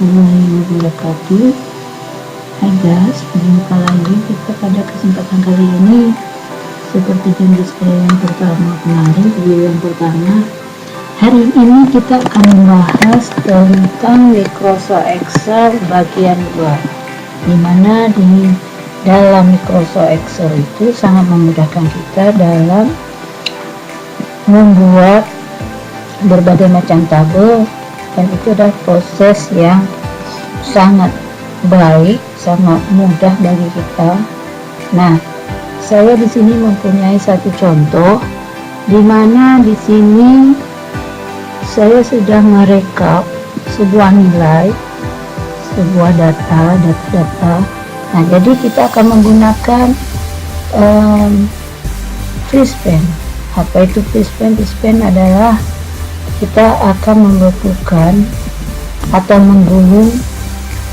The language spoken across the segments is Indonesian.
warahmatullahi wabarakatuh. Hai guys, berjumpa lagi kita pada kesempatan kali ini. Seperti janji saya yang pertama kemarin, video yang pertama, hari ini kita akan membahas tentang Microsoft Excel bagian 2, dimana di dalam Microsoft Excel itu sangat memudahkan kita dalam membuat berbagai macam tabel, dan itu adalah proses yang sangat baik, sangat mudah bagi kita. Nah, saya di sini mempunyai satu contoh di mana di sini saya sudah merekap sebuah nilai, sebuah data. Nah, jadi kita akan menggunakan Freespan. Apa itu Freespan? Freespan adalah kita akan membekukan atau menggulung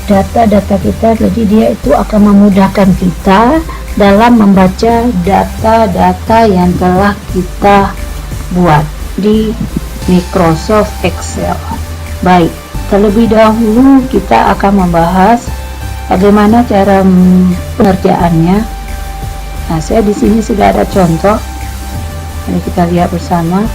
data-data kita, jadi dia itu akan memudahkan kita dalam membaca data-data yang telah kita buat di Microsoft Excel. Baik, terlebih dahulu kita akan membahas bagaimana cara pengerjaannya. Nah, saya di sini sudah ada contoh, mari kita lihat bersama.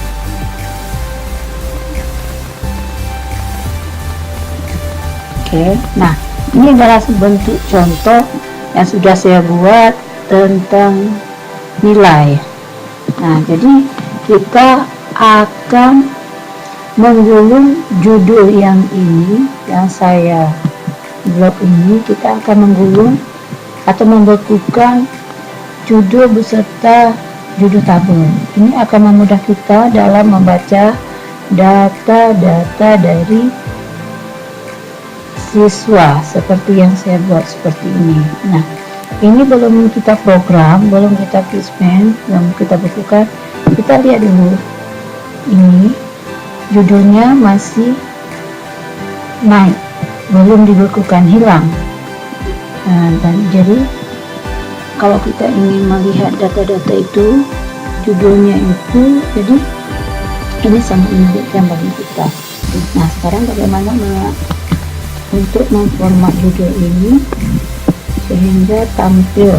Nah, ini adalah bentuk contoh yang sudah saya buat tentang nilai. Nah, jadi kita akan menggulung judul yang ini, yang saya blok ini, kita akan menggulung atau membekukan judul beserta judul tabel. Ini akan memudahkan kita dalam membaca data-data dari siswa seperti yang saya buat seperti ini. Nah, ini belum kita program, belum kita Freespan, belum kita bekukan. Kita lihat dulu, ini judulnya masih naik, belum dibekukan, hilang. Nah, dan jadi kalau kita ingin melihat data-data itu, judulnya itu, jadi ini sangat menyulitkan bagi kita. Nah, sekarang bagaimana untuk memformat judul ini sehingga tampil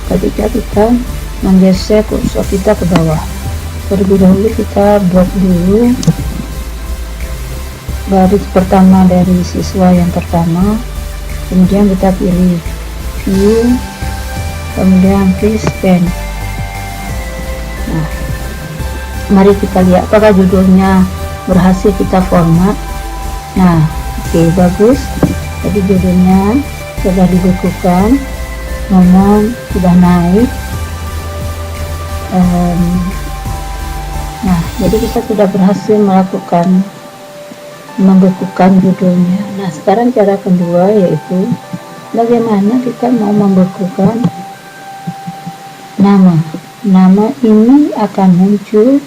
ketika kita menggeser kursor kita ke bawah. Terlebih dahulu kita buat dulu baris pertama dari siswa yang pertama, kemudian kita pilih view, kemudian Freespan. Nah, mari kita lihat apakah judulnya berhasil kita format. Nah, oke, bagus. Jadi judulnya sudah dibekukan, nomor sudah naik. Nah, jadi kita sudah berhasil membekukan judulnya. Nah, sekarang cara kedua yaitu bagaimana kita mau membekukan nama. Nama ini akan muncul,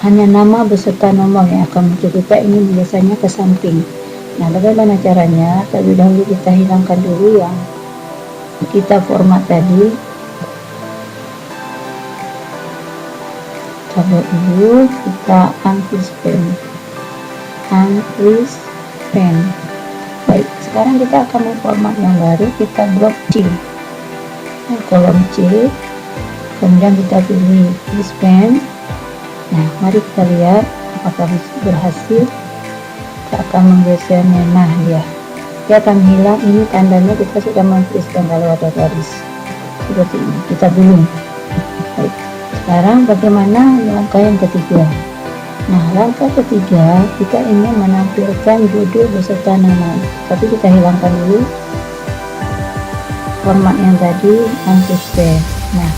hanya nama beserta nomor yang akan muncul. Kita ini biasanya ke samping. Nah, bagaimana caranya? Terlebih dahulu kita hilangkan dulu yang kita format tadi. Coba dulu kita Freespan. Baik, sekarang kita akan memformat yang baru. Kita blok C, kolom C, kemudian kita pilih Freespan. Nah, mari kita lihat apakah berhasil. Kita akan menggesernya. Nah, dia akan hilang. Ini tandanya kita sudah memfreeskan kalau ada garis seperti ini. Kita gulung. Baik, sekarang bagaimana langkah yang ketiga? Nah, langkah ketiga kita ingin menampilkan judul beserta nama, tapi kita hilangkan dulu format yang tadi, Freespan. Nah,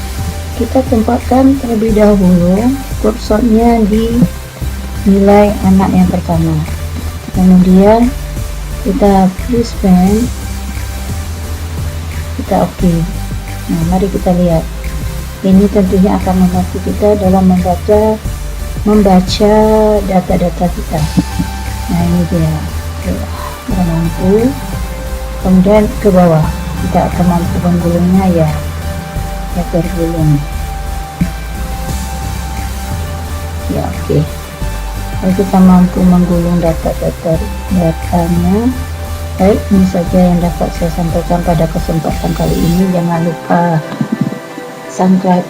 kita tempatkan terlebih dahulu kursornya di nilai anak yang pertama, kemudian kita Freespan, kita oke. Nah, mari kita lihat, ini tentunya akan membantu kita dalam membaca data-data kita. Nah, ini dia mampu, kemudian ke bawah kita akan mampu menggulungnya, ya tergulung. Ya, oke. supaya kita mampu menggulung datanya. Baik, ini saja yang dapat saya sampaikan pada kesempatan kali ini. Jangan lupa subscribe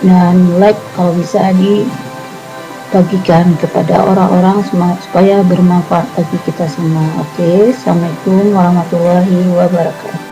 dan like, kalau bisa dibagikan kepada orang-orang supaya bermanfaat bagi kita semua. Oke, assalamualaikum warahmatullahi wabarakatuh.